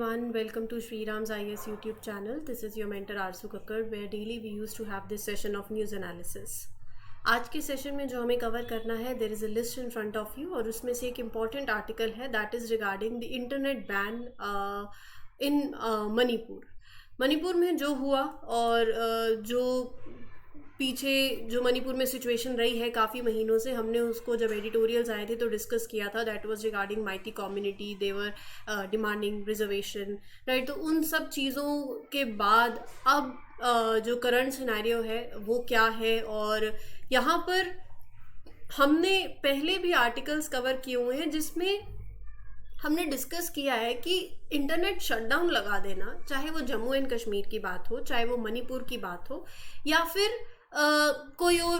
everyone, welcome to Shriram's IS YouTube channel. This is your mentor Arzu Kakkar, where daily we used to have this session of news analysis. आज के session में जो हमें cover करना है, there is a list in front of you और उसमें से एक इम्पॉर्टेंट आर्टिकल है that is regarding the internet ban in Manipur. Manipur में जो हुआ और जो पीछे जो मणिपुर में सिचुएशन रही है काफ़ी महीनों से, हमने उसको जब एडिटोरियल्स आए थे तो डिस्कस किया था. That was regarding Meitei community, they were demanding reservation, right. तो उन सब चीज़ों के बाद अब जो करंट सिनेरियो है वो क्या है, और यहाँ पर हमने पहले भी आर्टिकल्स कवर किए हुए हैं जिसमें हमने डिस्कस किया है कि इंटरनेट शटडाउन लगा देना, चाहे वो जम्मू एंड कश्मीर की बात हो, चाहे वो मणिपुर की बात हो, या फिर कोई और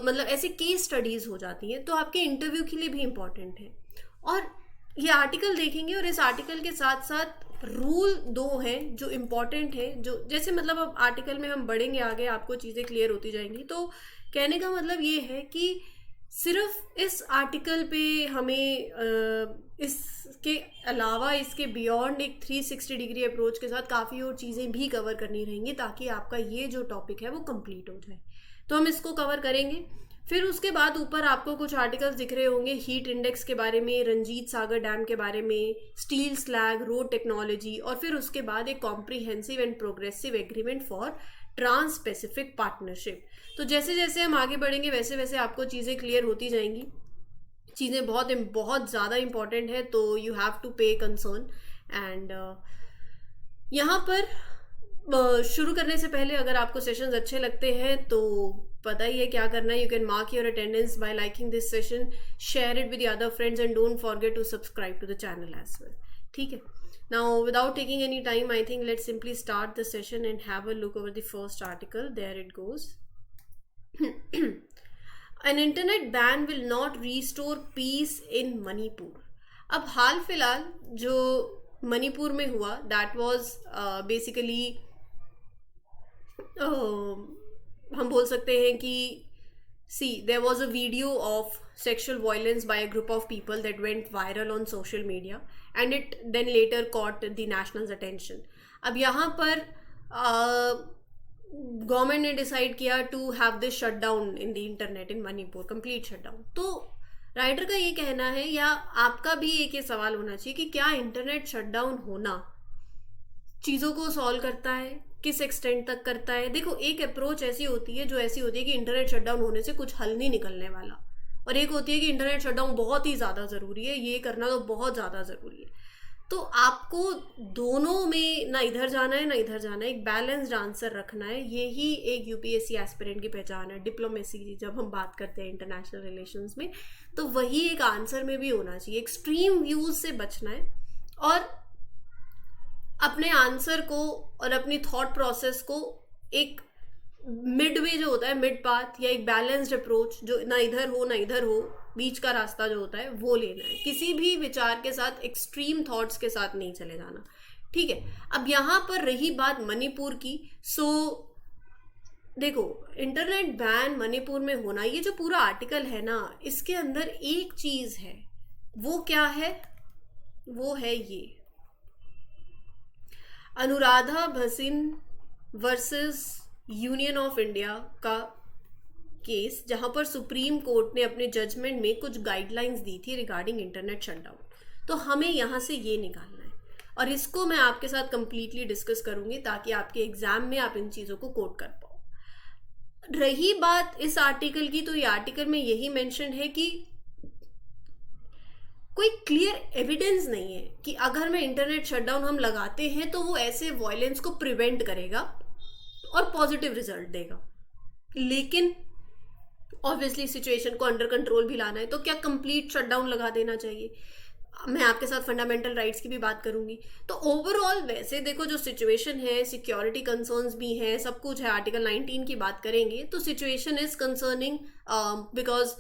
मतलब ऐसे केस स्टडीज़ हो जाती हैं, तो आपके इंटरव्यू के लिए भी इम्पॉर्टेंट है. और ये आर्टिकल देखेंगे और इस आर्टिकल के साथ साथ रूल दो हैं जो इम्पॉर्टेंट है, जो जैसे मतलब अब आर्टिकल में हम बढ़ेंगे आगे, आपको चीज़ें क्लियर होती जाएंगी. तो कहने का मतलब ये है कि सिर्फ इस आर्टिकल पे हमें इसके अलावा, इसके बियॉन्ड एक 360 डिग्री अप्रोच के साथ काफ़ी और चीज़ें भी कवर करनी रहेंगी ताकि आपका ये जो टॉपिक है वो कंप्लीट हो जाए. तो हम इसको कवर करेंगे. फिर उसके बाद ऊपर आपको कुछ आर्टिकल्स दिख रहे होंगे हीट इंडेक्स के बारे में, रंजीत सागर डैम के बारे में, स्टील स्लैग, रोड टेक्नोलॉजी, और फिर उसके बाद एक comprehensive and progressive agreement for trans Pacific partnership. तो जैसे जैसे हम आगे बढ़ेंगे वैसे वैसे आपको चीज़ें क्लियर होती जाएंगी. चीज़ें बहुत ज़्यादा इंपॉर्टेंट है, तो यू हैव टू पे कंसर्न. एंड यहाँ पर शुरू करने से पहले अगर आपको सेशंस अच्छे लगते हैं तो पता ही है क्या करना है. You can mark your attendance by liking this session, share it with the other friends and don't forget to subscribe to the channel as well. ठीक है. Now, without taking any time, I think let's simply start the session and have a look over the first article. There it goes. An internet ban will not restore peace in Manipur. अब हाल फिलहाल जो मणिपुर में हुआ, that was basically हम बोल सकते हैं कि see, there was a video of sexual violence by a group of people that went viral on social media and it then later caught the national's attention. अब यहाँ पर गवर्नमेंट ने decide किया to have this shut down in the internet in Manipur, complete shut down. तो writer का ये कहना है, या आपका भी एक ये सवाल होना चाहिए कि क्या इंटरनेट शट डाउन होना चीज़ों को सॉल्व करता है, किस एक्सटेंट तक करता है. देखो, एक अप्रोच ऐसी होती है कि इंटरनेट शटडाउन होने से कुछ हल नहीं निकलने वाला, और एक होती है कि इंटरनेट शटडाउन बहुत ही ज़्यादा ज़रूरी है, ये करना तो बहुत ज़्यादा ज़रूरी है. तो आपको दोनों में ना इधर जाना है ना इधर जाना है, एक बैलेंस्ड आंसर रखना है. यही एक यूपीएससी एस्पिरेंट की पहचान है. डिप्लोमेसी जब हम बात करते हैं इंटरनेशनल रिलेशंस में, तो वही एक आंसर में भी होना चाहिए. एक्सट्रीम व्यूज से बचना है और अपने आंसर को और अपनी थॉट प्रोसेस को एक मिडवे जो होता है, मिड पाथ, या एक बैलेंस्ड अप्रोच जो ना इधर हो ना इधर हो, बीच का रास्ता जो होता है वो लेना है. किसी भी विचार के साथ एक्सट्रीम थॉट्स के साथ नहीं चले जाना. ठीक है. अब यहाँ पर रही बात मणिपुर की. सो देखो, इंटरनेट बैन मणिपुर में होना, ये जो पूरा आर्टिकल है ना, इसके अंदर एक चीज है. वो क्या है? वो है ये Anuradha Bhasin versus Union of India का केस, जहां पर सुप्रीम कोर्ट ने अपने जजमेंट में कुछ गाइडलाइंस दी थी रिगार्डिंग इंटरनेट शटडाउन. तो हमें यहां से ये निकालना है और इसको मैं आपके साथ कंप्लीटली डिस्कस करूंगी ताकि आपके एग्जाम में आप इन चीज़ों को कोट कर पाओ. रही बात इस आर्टिकल की, तो ये आर्टिकल में यही मेंशन है कि कोई क्लियर एविडेंस नहीं है कि अगर मैं इंटरनेट शटडाउन हम लगाते हैं तो वो ऐसे वायलेंस को प्रिवेंट करेगा और पॉजिटिव रिजल्ट देगा. लेकिन ऑब्वियसली सिचुएशन को अंडर कंट्रोल भी लाना है, तो क्या कंप्लीट शटडाउन लगा देना चाहिए? मैं आपके साथ फंडामेंटल राइट्स की भी बात करूंगी. तो ओवरऑल वैसे देखो, जो सिचुएशन है, सिक्योरिटी कंसर्न्स भी हैं, सब कुछ है. आर्टिकल 19 की बात करेंगे तो situation is concerning because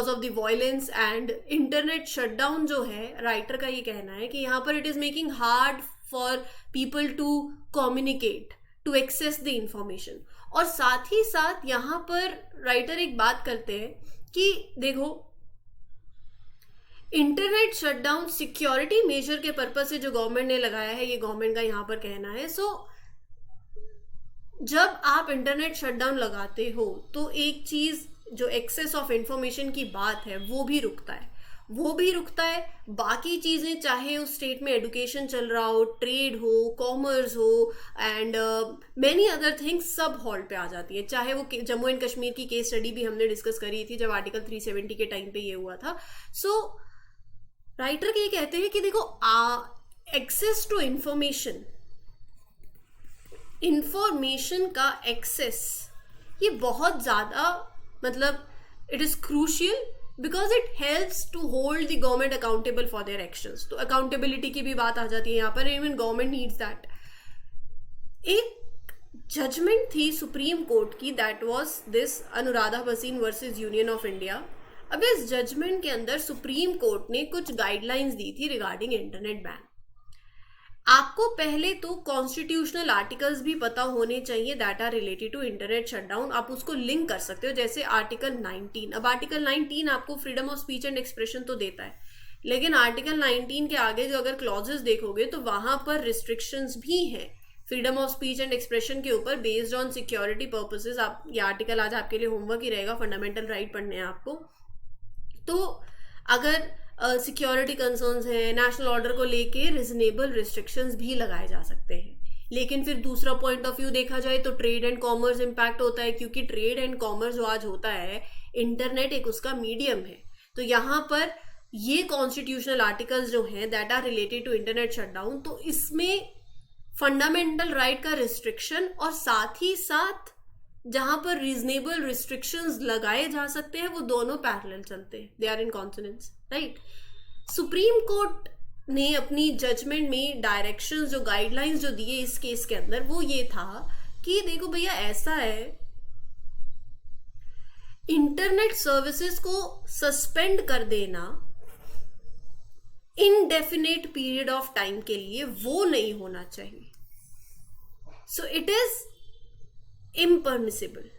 of the violence and internet shutdown जो है, राइटर का ये कहना है कि यहाँ पर it is making hard for people to communicate, to access the information. और साथ ही साथ यहाँ पर राइटर एक बात करते हैं कि देखो, इंटरनेट शटडाउन सिक्योरिटी मेजर के पर्पज से जो गवर्नमेंट ने लगाया है, ये गवर्नमेंट का यहाँ पर कहना है। जब आप इंटरनेट शटडाउन लगाते हो तो एक चीज जो एक्सेस ऑफ इंफॉर्मेशन की बात है वो भी रुकता है। बाकी चीजें चाहे उस स्टेट में एजुकेशन चल रहा हो, ट्रेड हो, कॉमर्स हो एंड मेनी अदर थिंग्स सब हॉल्ट पे आ जाती है। चाहे वो जम्मू एंड कश्मीर की केस स्टडी भी हमने डिस्कस करी थी जब आर्टिकल 370 के टाइम पे ये हुआ था। राइटर ये कहते हैं कि देखो, एक्सेस टू इंफॉर्मेशन का एक्सेस ये बहुत ज्यादा, मतलब it is crucial because it helps to hold the government accountable for their actions. तो अकाउंटेबिलिटी की भी बात आ जाती है यहाँ पर, इवन गवर्नमेंट नीड्स दैट। एक जजमेंट थी सुप्रीम कोर्ट की, that was this Anuradha Bhasin versus Union of India. अब इस जजमेंट के अंदर सुप्रीम कोर्ट ने कुछ गाइडलाइंस दी थी रिगार्डिंग इंटरनेट बैन। आपको पहले तो कॉन्स्टिट्यूशनल आर्टिकल्स भी पता होने चाहिए that are related to internet shutdown. आप उसको लिंक कर सकते हो, जैसे आर्टिकल 19। अब आर्टिकल 19 आपको freedom of speech and expression तो देता है, लेकिन आर्टिकल 19 के आगे जो अगर क्लॉजेस देखोगे तो वहां पर रिस्ट्रिक्शंस भी हैं freedom of speech and expression के ऊपर बेस्ड ऑन सिक्योरिटी पर्पसेस। आप ये आर्टिकल आज आपके लिए होमवर्क ही रहेगा, फंडामेंटल राइट पढ़ने हैं आपको। तो अगर सिक्योरिटी कंसर्न्स हैं, नेशनल ऑर्डर को लेके रिजनेबल रिस्ट्रिक्शंस भी लगाए जा सकते हैं। लेकिन फिर दूसरा पॉइंट ऑफ व्यू देखा जाए तो ट्रेड एंड कॉमर्स इम्पैक्ट होता है, क्योंकि ट्रेड एंड कॉमर्स जो आज होता है, इंटरनेट एक उसका मीडियम है। तो यहाँ पर ये कॉन्स्टिट्यूशनल आर्टिकल्स जो हैं that are related to internet shutdown, तो इसमें फंडामेंटल राइट का रिस्ट्रिक्शन और साथ ही साथ जहां पर रीजनेबल रिस्ट्रिक्शंस लगाए जा सकते हैं वो दोनों पैरेलल चलते हैं, they are in consonance, right. Supreme court ने अपनी जजमेंट में डायरेक्शंस जो गाइडलाइंस जो दिए इस केस के अंदर, वो ये था कि देखो भैया, ऐसा है इंटरनेट सर्विसेज को सस्पेंड कर देना इनडेफिनेट पीरियड ऑफ टाइम के लिए वो नहीं होना चाहिए। So it is impermissible.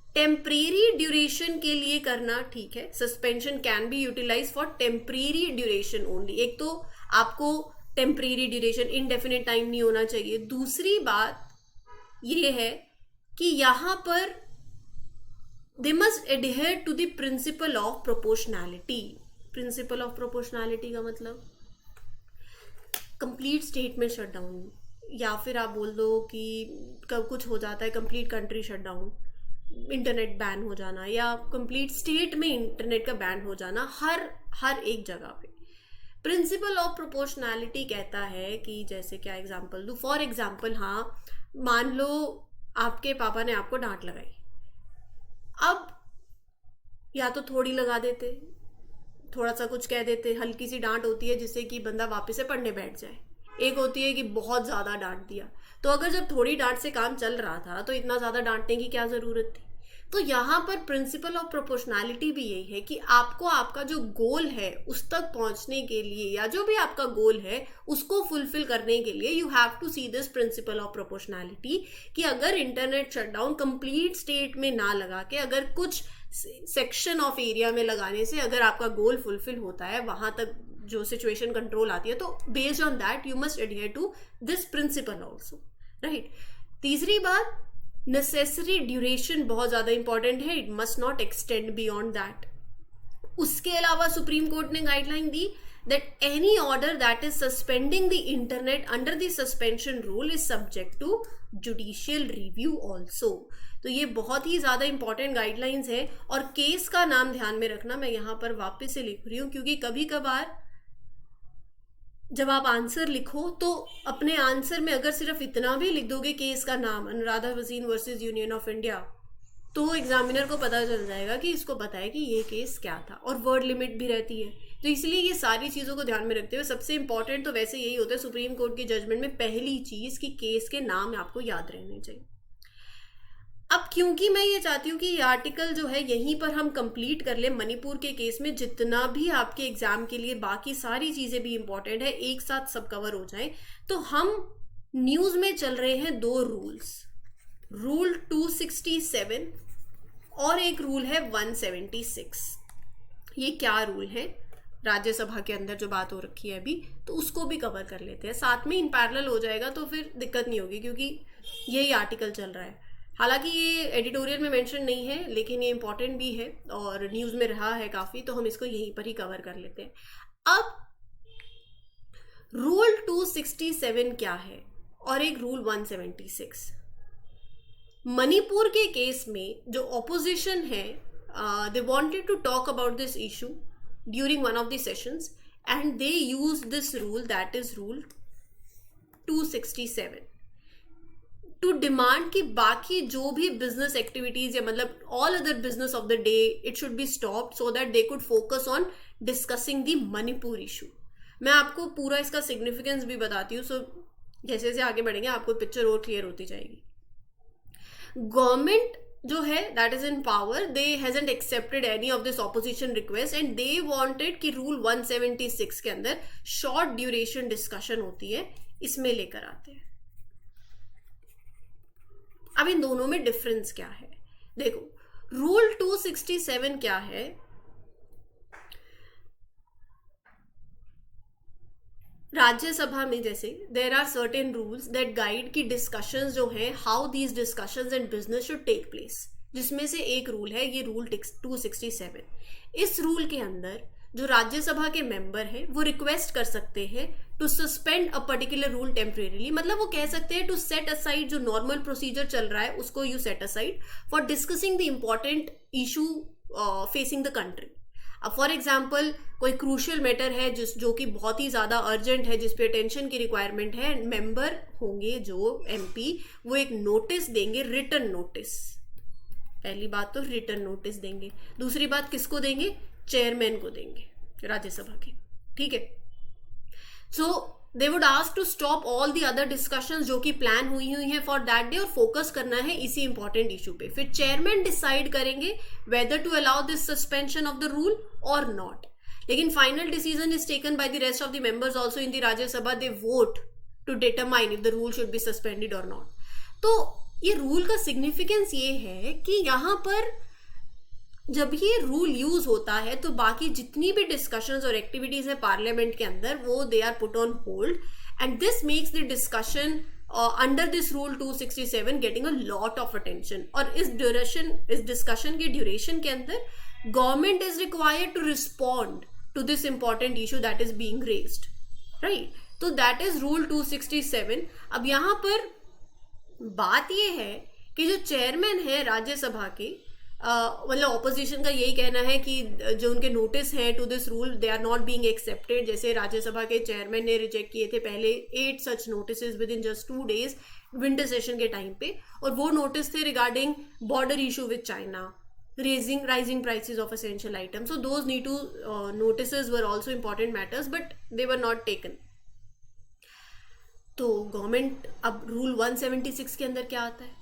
Temporary duration के लिए करना ठीक है, suspension can be utilize for temporary duration only. एक तो आपको टेम्परेरी ड्यूरेशन, इनडेफिनेट टाइम नहीं होना चाहिए। दूसरी बात ये है कि यहां पर they must adhere to the principle of proportionality. Principle of proportionality का मतलब कंप्लीट स्टेट में शटडाउन, या फिर आप बोल दो कि कब कुछ हो जाता है complete country shutdown, internet ban हो जाना, या कंप्लीट स्टेट में इंटरनेट का बैन हो जाना हर एक जगह पे। प्रिंसिपल ऑफ प्रोपोर्शनैलिटी कहता है कि जैसे क्या एग्जांपल दूं, फॉर एग्जांपल, हाँ मान लो आपके पापा ने आपको डांट लगाई। अब या तो थोड़ी लगा देते, थोड़ा सा कुछ कह देते, हल्की सी डांट होती है जिससे कि बंदा वापस से पढ़ने बैठ जाए। एक होती है कि बहुत ज्यादा डांट दिया। तो अगर जब थोड़ी डांट से काम चल रहा था तो इतना ज्यादा डांटने की क्या जरूरत थी। तो यहाँ पर प्रिंसिपल ऑफ प्रोपोर्शनैलिटी भी यही है कि आपको आपका जो गोल है उस तक पहुंचने के लिए, या जो भी आपका गोल है उसको फुलफिल करने के लिए, you have to see this principle of proportionality कि अगर इंटरनेट शटडाउन कंप्लीट स्टेट में ना लगा के, अगर कुछ सेक्शन ऑफ एरिया में लगाने से अगर आपका गोल फुलफिल होता है, वहां तक जो सिचुएशन कंट्रोल आती है, तो based on that you must adhere to this principle also, right. तीसरी बात, नेसेसरी ड्यूरेशन बहुत ज्यादा इंपॉर्टेंट है, it must not extend beyond that. उसके अलावा सुप्रीम कोर्ट ने गाइडलाइन दी that any order that is suspending the internet under the suspension rule is subject to judicial review also. तो ये बहुत ही ज्यादा इंपॉर्टेंट गाइडलाइंस है। और केस का नाम ध्यान में रखना, मैं यहां पर वापस से लिख रही हूं क्योंकि कभी कभार जब आप आंसर लिखो तो अपने आंसर में अगर सिर्फ इतना भी लिख दोगे केस का नाम, Anuradha Bhasin versus Union of India, तो एग्जामिनर को पता चल जाएगा कि इसको पता है कि ये केस क्या था, और वर्ड लिमिट भी रहती है। तो इसलिए ये सारी चीज़ों को ध्यान में रखते हुए सबसे इंपॉर्टेंट तो वैसे यही होता है सुप्रीम कोर्ट के जजमेंट में, पहली चीज़ कि केस के नाम आपको याद रहने चाहिए। अब क्योंकि मैं ये चाहती हूँ कि ये आर्टिकल जो है यहीं पर हम कंप्लीट कर ले, मणिपुर के केस में जितना भी आपके एग्जाम के लिए बाकी सारी चीज़ें भी इंपॉर्टेंट है, एक साथ सब कवर हो जाए, तो हम न्यूज़ में चल रहे हैं दो रूल्स, रूल 267 और एक रूल है 176। ये क्या रूल है? राज्यसभा के अंदर जो बात हो रखी है अभी, तो उसको भी कवर कर लेते हैं साथ में, इन पैरेलल हो जाएगा तो फिर दिक्कत नहीं होगी क्योंकि यही आर्टिकल चल रहा है। हालांकि ये एडिटोरियल में मेंशन नहीं है लेकिन ये इंपॉर्टेंट भी है और न्यूज़ में रहा है काफ़ी, तो हम इसको यहीं पर ही कवर कर लेते हैं। अब रूल 267 क्या है और एक रूल 176। मणिपुर के केस में जो ऑपोजिशन है, they wanted to talk about this issue during one of the sessions and they use this rule, that is rule 267, to demand कि बाकी जो भी बिजनेस एक्टिविटीज या मतलब all other business of the day it should be stopped so that they could focus on discussing the Manipur issue. मैं आपको पूरा इसका सिग्निफिकेंस भी बताती हूँ, सो जैसे जैसे आगे बढ़ेंगे आपको पिक्चर और क्लियर होती जाएगी। गवर्नमेंट जो है that is in power, they hasn't accepted any of this opposition request and they wanted कि रूल 176 के अंदर शॉर्ट ड्यूरेशन डिस्कशन होती है, इसमें लेकर आते हैं। अब इन दोनों में डिफरेंस क्या है देखो, रूल 267 क्या है, राज्यसभा में जैसे there are certain rules that guide की डिस्कशंस जो हैं, how these discussions and business should take place, जिसमें से एक रूल है ये रूल 267। इस रूल के अंदर जो राज्यसभा के मेंबर हैं वो रिक्वेस्ट कर सकते हैं to suspend a particular rule temporarily, मतलब वो कह सकते हैं टू सेट असाइड जो नॉर्मल प्रोसीजर चल रहा है उसको you set aside for discussing the important issue facing the country. अब फॉर एग्जाम्पल कोई क्रूशियल मैटर है जो कि बहुत ही ज़्यादा अर्जेंट है, जिस पे अटेंशन की रिक्वायरमेंट है, मेंबर होंगे जो एमपी वो एक नोटिस देंगे, रिटन नोटिस। पहली बात तो रिटन नोटिस देंगे, दूसरी बात किसको देंगे, चेयरमैन को देंगे राज्यसभा के, ठीक है। So they would ask to stop all the other discussions जो कि प्लान हुई है फॉर दैट डे और फोकस करना है इसी इंपॉर्टेंट इशू पे। फिर चेयरमैन डिसाइड करेंगे whether to allow this suspension of the rule और नॉट, लेकिन final decision is taken by the rest of the members also in the Rajya Sabha, they vote to determine if the rule should be suspended और not. तो ये rule का significance ये है कि यहाँ पर जब ये रूल यूज होता है तो बाकी जितनी भी डिस्कशंस और एक्टिविटीज है पार्लियामेंट के अंदर वो they are put on hold and this makes the discussion under this rule 267 getting a lot of attention. और इस डिस्कशन के ड्यूरेशन के अंदर government is required to respond to this important issue that is being raised, right. तो that is rule 267। अब यहाँ पर बात ये है कि जो चेयरमैन है राज्यसभा के, मतलब ऑपोजिशन का यही कहना है कि जो उनके नोटिस हैं to this rule they are not being accepted. जैसे राज्यसभा के चेयरमैन ने रिजेक्ट किए थे पहले 8 such notice within just 2 days winter session के टाइम पे, और वो नोटिस थे regarding border issue with China, rising prices of essential items. So those need to notices were also important matters but they were not taken. तो government अब rule 176 के अंदर क्या आता है,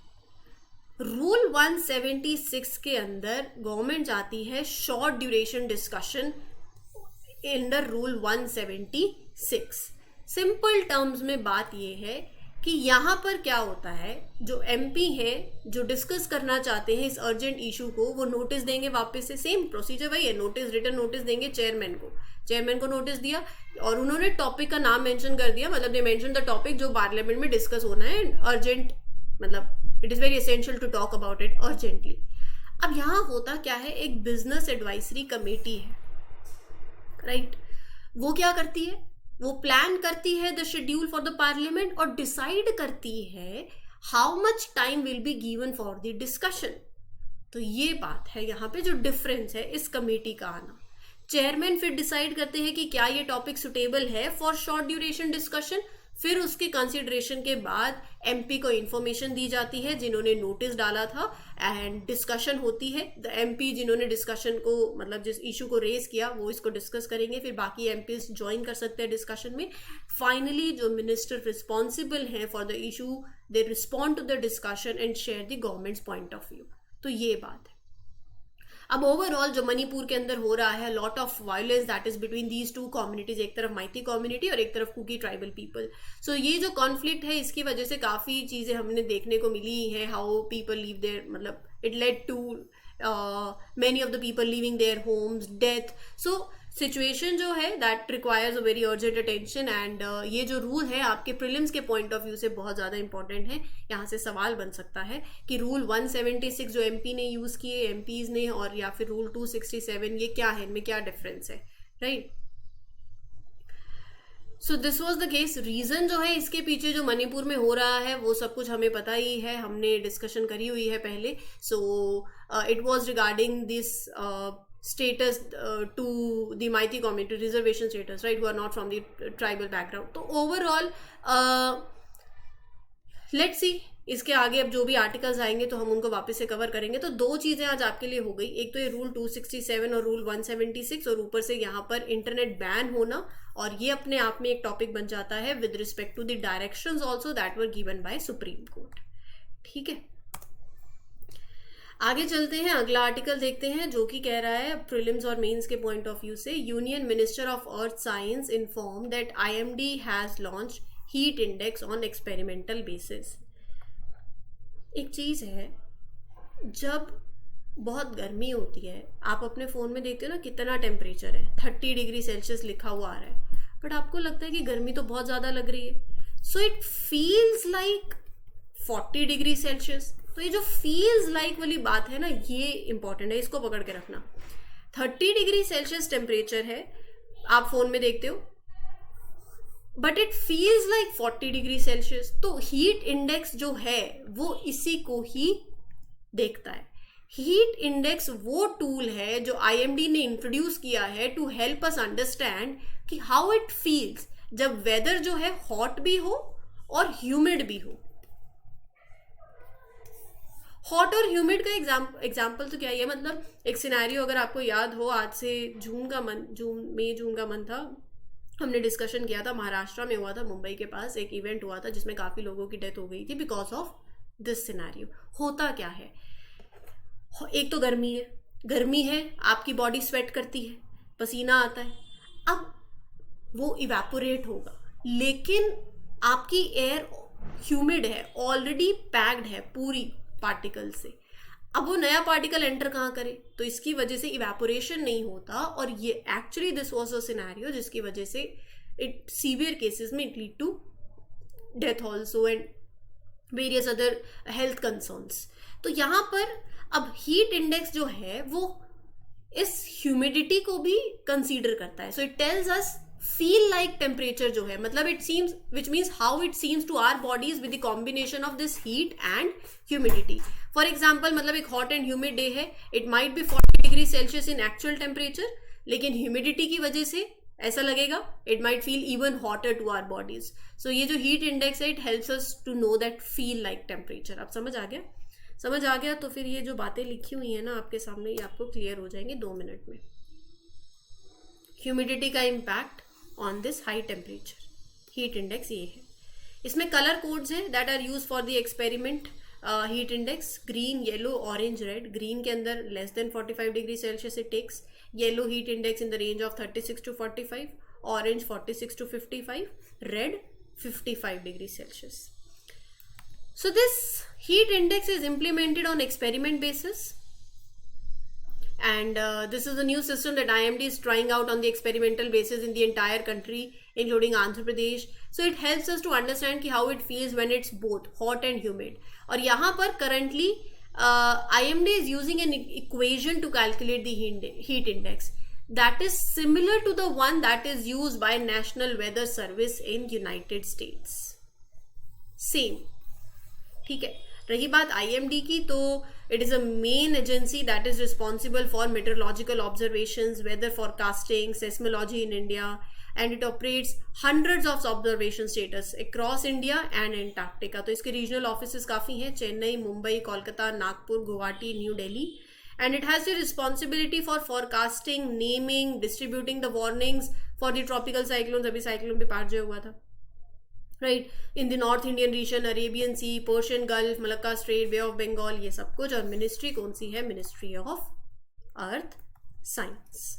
रूल 176 के अंदर गवर्नमेंट चाहती है short duration discussion under rule 176। Simple terms में बात यह है कि यहाँ पर क्या होता है, जो एमपी हैं जो डिस्कस करना चाहते हैं इस अर्जेंट इशू को, वो नोटिस देंगे वापस से, सेम प्रोसीजर वही है, नोटिस रिटन नोटिस देंगे चेयरमैन को नोटिस दिया और उन्होंने टॉपिक का नाम मेंशन कर दिया, मतलब दे मेंशन द टॉपिक जो पार्लियामेंट में डिस्कस होना है, अर्जेंट, मतलब it is very essential to talk about it urgently. अब यहाँ होता क्या है, एक बिजनेस एडवाइजरी कमेटी है, राइट। वो क्या करती है, वो प्लान करती है the schedule for the parliament और डिसाइड करती है how much time will be given for the discussion. तो ये बात है यहाँ पे जो डिफरेंस है इस कमेटी का आना। चेयरमैन फिर डिसाइड करते हैं कि क्या ये टॉपिक सुटेबल है फॉर शॉर्ट ड्यूरेशन डिस्कशन, फिर उसके कंसिडरेशन के बाद एमपी को इन्फॉर्मेशन दी जाती है जिन्होंने नोटिस डाला था एंड डिस्कशन होती है। द एमपी जिन्होंने डिस्कशन को, मतलब जिस इशू को रेज किया वो इसको डिस्कस करेंगे, फिर बाकी एमपीज ज्वाइन कर सकते हैं डिस्कशन में। फाइनली जो मिनिस्टर रिस्पॉन्सिबल हैं for the issue they respond to the discussion and share the government's point of view. तो ये बात है। अब ओवरऑल जो मणिपुर के अंदर हो रहा है, lot of violence that is between these 2 communities, एक तरफ माइती कम्युनिटी और एक तरफ कुकी ट्राइबल पीपल। सो ये जो कॉन्फ्लिक्ट है इसकी वजह से काफ़ी चीज़ें हमने देखने को मिली है, हाउ पीपल लीव देयर, मतलब it led to many of the people leaving their homes, death. So situation जो है that requires a very urgent attention and ये जो रूल है आपके प्रीलिम्स के पॉइंट ऑफ व्यू से बहुत ज़्यादा इंपॉर्टेंट है. यहाँ से सवाल बन सकता है कि रूल 176 जो एमपी ने यूज़ किए, एमपीज ने, और या फिर रूल 267, ये क्या है, इनमें क्या डिफरेंस है, right. So this was the case. Reason जो है इसके पीछे जो मणिपुर में हो रहा है वो सब कुछ हमें पता ही है, हमने डिस्कशन करी हुई है पहले. So it was regarding this status to the Maithi community, reservation status, right, who are not from the tribal background. तो overall let's see इसके आगे अब जो भी आर्टिकल्स आएंगे तो हम उनको वापस से कवर करेंगे. तो दो चीज़ें आज आपके लिए हो गई, एक तो ये रूल 267 और रूल 176, और ऊपर से यहाँ पर इंटरनेट बैन होना, और ये अपने आप में एक टॉपिक बन जाता है with respect to the directions also that were given by supreme court. ठीक है, आगे चलते हैं, अगला आर्टिकल देखते हैं जो कि कह रहा है प्रीलिम्स और मेंस के पॉइंट ऑफ व्यू से. Union minister of Earth science inform that IMD has launch heat index on experimental basis. एक चीज़ है, जब बहुत गर्मी होती है, आप अपने फ़ोन में देखते हो ना कितना टेम्परेचर है, 30 डिग्री सेल्सियस लिखा हुआ आ रहा है, बट आपको लगता है कि गर्मी तो बहुत ज़्यादा लग रही है. So it feels like 40 degree Celsius. तो ये जो फील्स लाइक वाली बात है ना, ये इंपॉर्टेंट है, इसको पकड़ के रखना. 30 डिग्री सेल्सियस टेम्परेचर है, आप फोन में देखते हो, but it feels like 40 degree Celsius. तो हीट इंडेक्स जो है वो इसी को ही देखता है. हीट इंडेक्स वो टूल है जो आईएमडी ने इंट्रोड्यूस किया है टू हेल्प अस अंडरस्टैंड कि हाउ इट फील्स जब वेदर जो है हॉट भी हो और ह्यूमिड भी हो. हॉट और ह्यूमिड का एग्जाम्पल तो क्या है, मतलब एक सिनेरियो अगर आपको याद हो, आज से जून का मंथ था, हमने डिस्कशन किया था, महाराष्ट्र में हुआ था, मुंबई के पास एक इवेंट हुआ था जिसमें काफ़ी लोगों की डेथ हो गई थी बिकॉज ऑफ दिस सिनेरियो. होता क्या है, एक तो गर्मी है, आपकी बॉडी स्वेट करती है, पसीना आता है, अब वो इवेपोरेट होगा, लेकिन आपकी एयर ह्यूमिड है, ऑलरेडी पैक्ड है पूरी पार्टिकल से. अब वो नया पार्टिकल एंटर कहाँ करे, तो इसकी वजह से इवेपोरेशन नहीं होता, और ये actually this was a scenario जिसकी वजह से इट सीवियर केसेस में it lead to death also and various other health concerns. तो यहाँ पर अब हीट इंडेक्स जो है वो इस ह्यूमिडिटी को भी कंसीडर करता है. So it tells us feel like temperature जो है, मतलब it seems, which means how it seems to our bodies with the combination of this heat and humidity. For example, मतलब एक hot and humid day है, it might be 40 degree Celsius in actual temperature, लेकिन humidity की वजह से ऐसा लगेगा it might feel even hotter to our bodies. So ये जो heat index है, it helps us to know that feel like temperature. अब समझ आ गया तो फिर ये जो बातें लिखी हुई है ना आपके सामने, ये आपको क्लियर हो जाएंगे 2 मिनट में. ह्यूमिडिटी का impact on this high temperature, heat index ये है. इसमें कलर कोड्स हैं that are use for the experiment heat index, green, yellow, orange, red. Green के अंदर less than 45 degree Celsius it takes, yellow heat index in the range of 36 to 45, orange 46 to 55, red 55 degree Celsius. So this heat index is implemented on experiment basis, and this is a new system that IMD is trying out on the experimental basis in the entire country, including Andhra Pradesh. So it helps us to understand how it feels when it's both hot and humid. और यहाँ पर currently IMD is using an equation to calculate the heat index that is similar to the one that is used by National Weather Service in United States. Same. ठीक है. रही बात IMD की, तो it is a main agency that is responsible for meteorological observations, weather forecasting, seismology in India, and it operates hundreds of observation stations across India and Antarctica. तो इसके regional offices काफ़ी हैं, Chennai, Mumbai, Kolkata, Nagpur, Guwahati, new Delhi, and it has the responsibility for forecasting, naming, distributing the warnings for the tropical cyclones. अभी cyclone Biparjoy जो हुआ था, right, in the north Indian region, Arabian Sea, Persian Gulf, Malacca Strait, Bay of Bengal, ये सब कुछ. और ministry कौन सी है? Ministry of Earth science.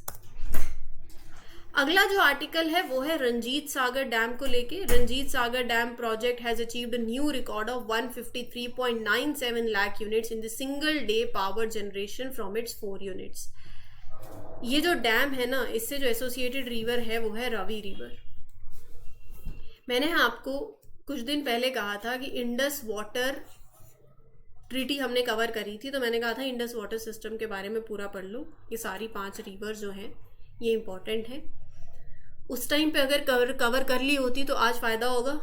अगला जो आर्टिकल है वो है रंजीत सागर डैम को लेके. Ranjit Sagar dam project has achieved a new record of 153.97 lakh units in the single day power generation from its 4 units. ये जो डैम है ना, इससे जो एसोसिएटेड रिवर है वो है रवि रिवर। मैंने आपको कुछ दिन पहले कहा था कि इंडस वाटर ट्रीटी हमने कवर करी थी, तो मैंने कहा था इंडस वाटर सिस्टम के बारे में पूरा पढ़ लो। ये सारी 5 रिवर जो हैं ये इंपॉर्टेंट है। उस टाइम पे अगर कवर कर ली होती तो आज फ़ायदा होगा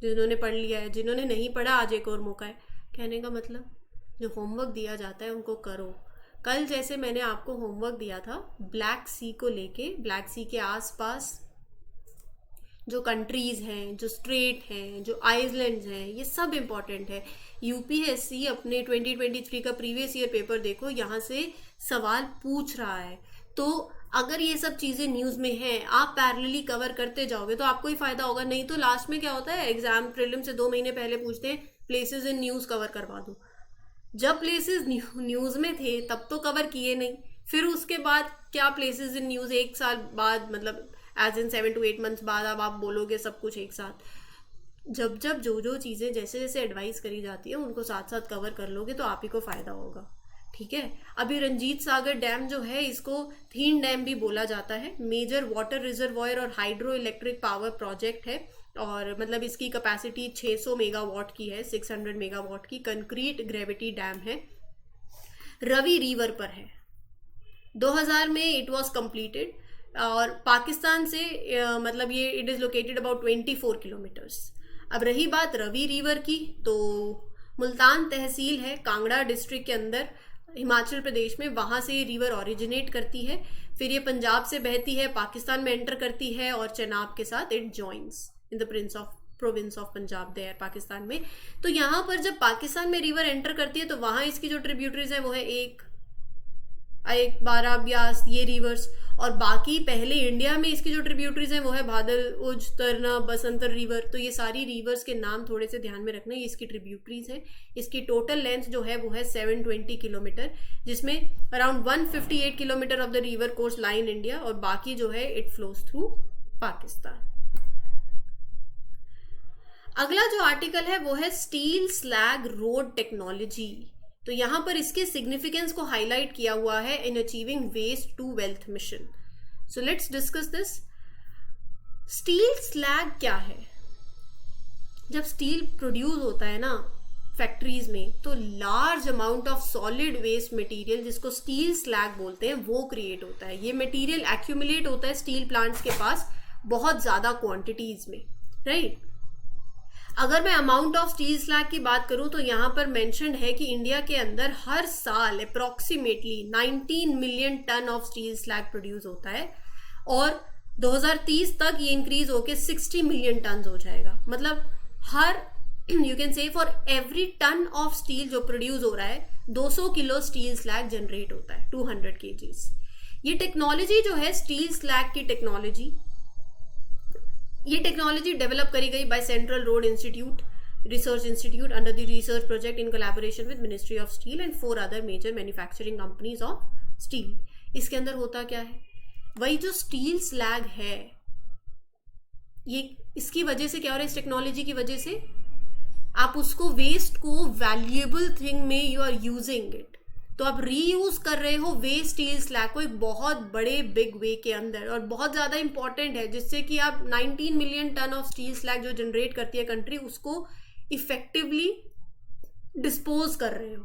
जिन्होंने पढ़ लिया है। जिन्होंने नहीं पढ़ा आज एक और मौका है। कहने का मतलब जो होमवर्क दिया जाता है उनको करो। कल जैसे मैंने आपको होमवर्क दिया था ब्लैक सी को लेके, ब्लैक सी के आसपास जो कंट्रीज़ हैं, जो स्ट्रेट हैं, जो आइलैंड्स हैं, ये सब इम्पॉर्टेंट है। यूपीएससी अपने 2023 का प्रीवियस ईयर पेपर देखो, यहाँ से सवाल पूछ रहा है। तो अगर ये सब चीज़ें न्यूज़ में हैं, आप पैरेलली कवर करते जाओगे तो आपको ही फ़ायदा होगा। नहीं तो लास्ट में क्या होता है, एग्जाम प्रीलिम से 2 महीने पहले पूछते हैं प्लेसेस इन न्यूज़ कवर करवा दो। जब प्लेसेस न्यूज़ में थे तब तो कवर किए नहीं, फिर उसके बाद क्या प्लेसेस इन न्यूज़ 1 साल बाद, मतलब एज इन 7 to 8 months बाद अब आप बोलोगे सब कुछ एक साथ। जब जो चीज़ें जैसे जैसे एडवाइस करी जाती है उनको साथ साथ कवर कर लोगे तो आप ही को फ़ायदा होगा। ठीक है। अभी रंजीत सागर डैम जो है इसको थीन डैम भी बोला जाता है। मेजर वाटर रिजर्वॉयर और हाइड्रो इलेक्ट्रिक पावर प्रोजेक्ट है, और मतलब इसकी कैपेसिटी 600 मेगावाट की है, 600 मेगावाट की कंक्रीट ग्रेविटी डैम है, रवि रिवर पर है। 2000 में इट वॉज कंप्लीटेड, और पाकिस्तान से मतलब ये it is located about 24 kilometres. अब रही बात रवि रिवर की, तो मुल्तान तहसील है कांगड़ा डिस्ट्रिक्ट के अंदर हिमाचल प्रदेश में, वहाँ से ये रिवर ओरिजिनेट करती है। फिर ये पंजाब से बहती है, पाकिस्तान में एंटर करती है, और चेनाब के साथ it joins in the province of Punjab there Pakistan में। तो यहाँ पर जब पाकिस्तान में रिवर एंटर करती है तो वहाँ इसकी जो ट्रिब्यूटरीज है वो है एक 12 ब्यास, ये रिवर्स। और बाकी पहले इंडिया में इसकी जो ट्रिब्यूटरीज हैं वो है भादल, उज, तरना, बसंतर रिवर। तो ये सारी रिवर्स के नाम थोड़े से ध्यान में रखना, ये इसकी ट्रिब्यूटरीज हैं। इसकी टोटल लेंथ जो है वो है 720 किलोमीटर, जिसमें around 158 kilometre of the river course line India, और बाकी जो है इट फ्लोज थ्रू पाकिस्तान। अगला जो आर्टिकल है वो है स्टील स्लैग रोड टेक्नोलॉजी। तो यहाँ पर इसके सिग्निफिकेंस को हाईलाइट किया हुआ है in achieving waste to wealth mission. So let's discuss this. Steel slag क्या है? जब स्टील प्रोड्यूस होता है ना फैक्ट्रीज में, तो large amount of solid waste material, जिसको स्टील स्लैग बोलते हैं, वो क्रिएट होता है। ये मटेरियल एक्यूमुलेट होता है स्टील प्लांट्स के पास बहुत ज्यादा क्वांटिटीज में, राइट। अगर मैं अमाउंट ऑफ स्टील स्लैग की बात करूं तो यहाँ पर मेंशन्ड है कि इंडिया के अंदर हर साल approximately 19 million ton of steel slag produce होता है, और 2030 तक ये इंक्रीज होकर 60 मिलियन टन हो जाएगा। मतलब हर you can say for every tonne of steel जो प्रोड्यूस हो रहा है 200 किलो स्टील स्लैग जनरेट होता है, 200 kgs। ये टेक्नोलॉजी जो है स्टील स्लैग की टेक्नोलॉजी, ये टेक्नोलॉजी डेवलप करी गई by central road institute research institute under the research project in collaboration with ministry of steel and 4 other major manufacturing companies of steel. इसके अंदर होता क्या है, वही जो स्टील स्लैग है, ये इसकी वजह से क्या हो रहा है, इस टेक्नोलॉजी की वजह से आप उसको वेस्ट को वैल्यूएबल थिंग में यू आर यूजिंग इट। तो आप रीयूज कर रहे हो वेस्ट स्टील स्लैग को एक बहुत बड़े बिग वे के अंदर, और बहुत ज़्यादा इंपॉर्टेंट है, जिससे कि आप 19 million ton of steel slag जो जनरेट करती है कंट्री, उसको इफेक्टिवली डिस्पोज कर रहे हो।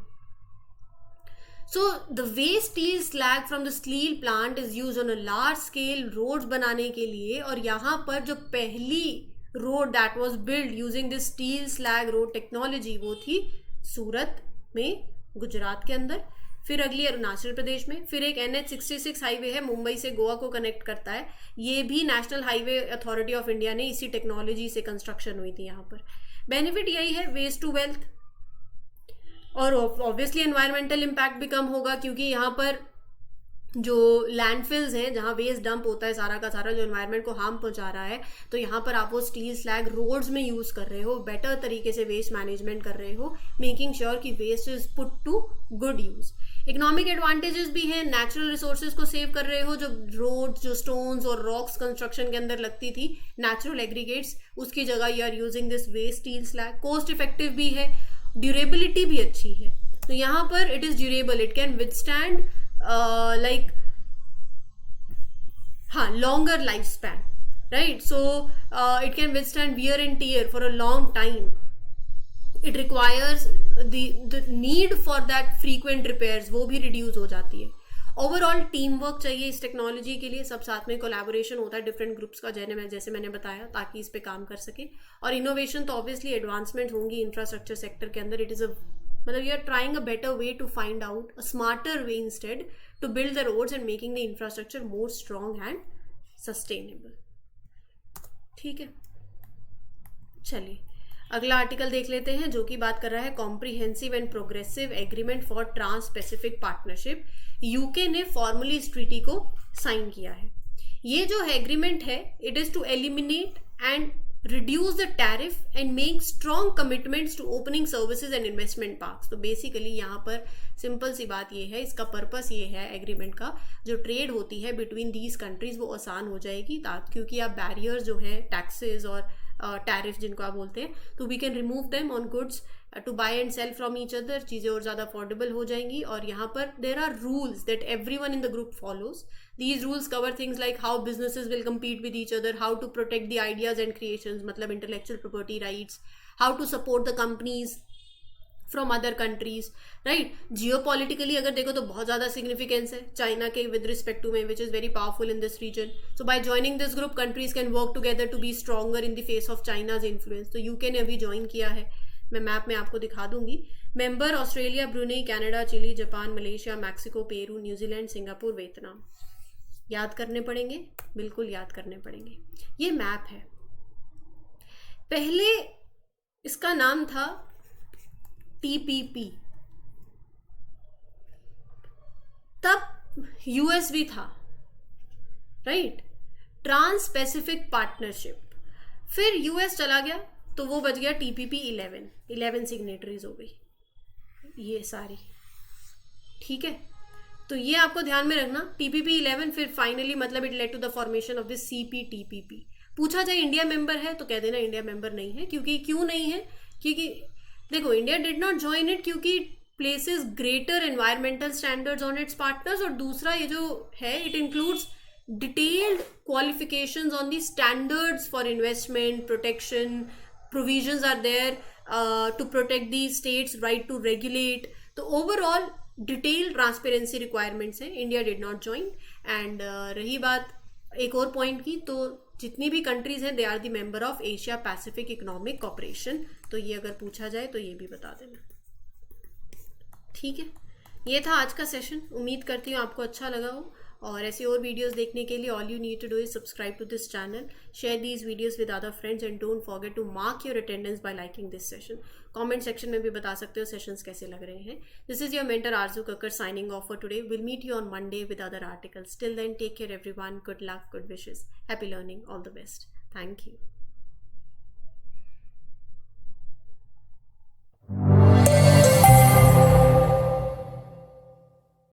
So the waste steel slag from the steel plant is use on a large scale roads बनाने के लिए। और यहाँ पर जो पहली road that was build using this steel slag road technology वो थी सूरत में, गुजरात के अंदर। फिर अगली अरुणाचल प्रदेश में। फिर एक NH66 हाईवे है, मुंबई से गोवा को कनेक्ट करता है। ये भी national highway authority of India ने इसी टेक्नोलॉजी से कंस्ट्रक्शन हुई थी यहाँ पर। बेनिफिट यही है, वेस्ट टू वेल्थ, और ऑब्वियसली एनवायरमेंटल इम्पैक्ट भी कम होगा, क्योंकि यहाँ पर जो लैंडफिल्स हैं जहाँ वेस्ट डंप होता है सारा का सारा, जो एनवायरनमेंट को हार्म पहुंचा रहा है, तो यहाँ पर आप वो स्टील स्लैग रोड्स में यूज़ कर रहे हो, बेटर तरीके से वेस्ट मैनेजमेंट कर रहे हो, मेकिंग श्योर कि waste is put to good use. Economic advantages भी हैं, नेचुरल रिसोर्सेज को सेव कर रहे हो, जो रोड्स, जो स्टोन्स और रॉक्स कंस्ट्रक्शन के अंदर लगती थी, नेचुरल एग्रीगेट्स, उसकी जगह you are using this waste steel slag. Cost effective भी है, ड्यूरेबिलिटी भी अच्छी है। तो यहाँ पर it is durable, it can withstand like हाँ, longer lifespan, right? So it can withstand wear and tear for a long time. It requires the need for that frequent repairs, वो भी reduce हो जाती है. ओवरऑल टीम वर्क चाहिए इस technology के लिए, सब साथ में कोलैबोरेशन होता है डिफरेंट ग्रुप्स का, जैसे मैंने बताया, ताकि इस पे काम कर सके. और इनोवेशन तो ऑब्वियसली एडवांसमेंट होंगी इंफ्रास्ट्रक्चर सेक्टर के अंदर. इट इज़ अ मतलब you are trying a better way to find out a smarter way instead to build the roads and making the infrastructure more strong and sustainable. ठीक है, चलिए अगला article देख लेते हैं, जो कि बात कर रहा है comprehensive and progressive agreement for trans Pacific partnership. UK ने फॉर्मली इस ट्रीटी को साइन किया है. ये जो एग्रीमेंट है, it is to eliminate and reduce the tariff and make strong commitments to opening services and investment parks. तो basically यहाँ पर सिंपल सी बात ये है, इसका पर्पस ये है एग्रीमेंट का, जो ट्रेड होती है बिटवीन दीज कंट्रीज वो आसान हो जाएगी, क्योंकि आप बैरियर्स जो है टैक्सेस और टैरिफ जिनको आप बोलते हैं, तो we can remove them on goods to buy and sell from each other. चीज़ें और ज़्यादा अफोर्डेबल हो जाएंगी. और यहाँ पर there are rules that everyone in the group follows. These rules cover things like how businesses will compete with each other, how to protect the ideas and creations, मतलब intellectual property rights, how to support the companies from other countries, right? Geopolitically अगर देखो तो बहुत ज़्यादा significance है China के with respect to में, which is very powerful in this region. So by joining this group, countries can work together to be stronger in the face of China's influence. तो UK ने अभी join किया है, मैं map में आपको दिखा दूंगी. Member Australia, Brunei, Canada, Chile, Japan, Malaysia, Mexico, Peru, New Zealand, Singapore, Vietnam. याद करने पड़ेंगे, बिल्कुल याद करने पड़ेंगे. ये मैप है. पहले इसका नाम था TPP, तब US भी था, राइट? Trans Pacific partnership. फिर US चला गया तो वो बच गया TPP 11 सिग्नेटरीज हो गई ये सारी. ठीक है, तो ये आपको ध्यान में रखना. TPP 11 फिर फाइनली मतलब it led to the formation of this CPTPP. पूछा जाए इंडिया मेंबर है तो कह देना इंडिया मेंबर नहीं है. क्यों नहीं है? क्योंकि देखो, India did not join it क्योंकि places greater environmental standards on its partners. और दूसरा ये जो है, it includes detailed qualifications on the standards for investment protection. provisions are there to protect the states' right to regulate. तो overall detail transparency requirements हैं. India did not join. And रही बात एक और पॉइंट की, तो जितनी भी कंट्रीज हैं they are the member of Asia Pacific economic cooperation. तो ये अगर पूछा जाए तो ये भी बता देना. ठीक है, ये था आज का सेशन. उम्मीद करती हूँ आपको अच्छा लगा हो. और ऐसे और वीडियोस देखने के लिए all you need to do is subscribe to this channel, share these videos with other friends and don't forget to mark your attendance by liking this session. Comment section में भी बता सकते हो सेशंस कैसे लग रहे हैं. This is your mentor Aarzoo Kakkar signing off for today. Will meet you on Monday with other articles. Till then take care everyone. Good luck, good wishes, happy learning, all the best. Thank you.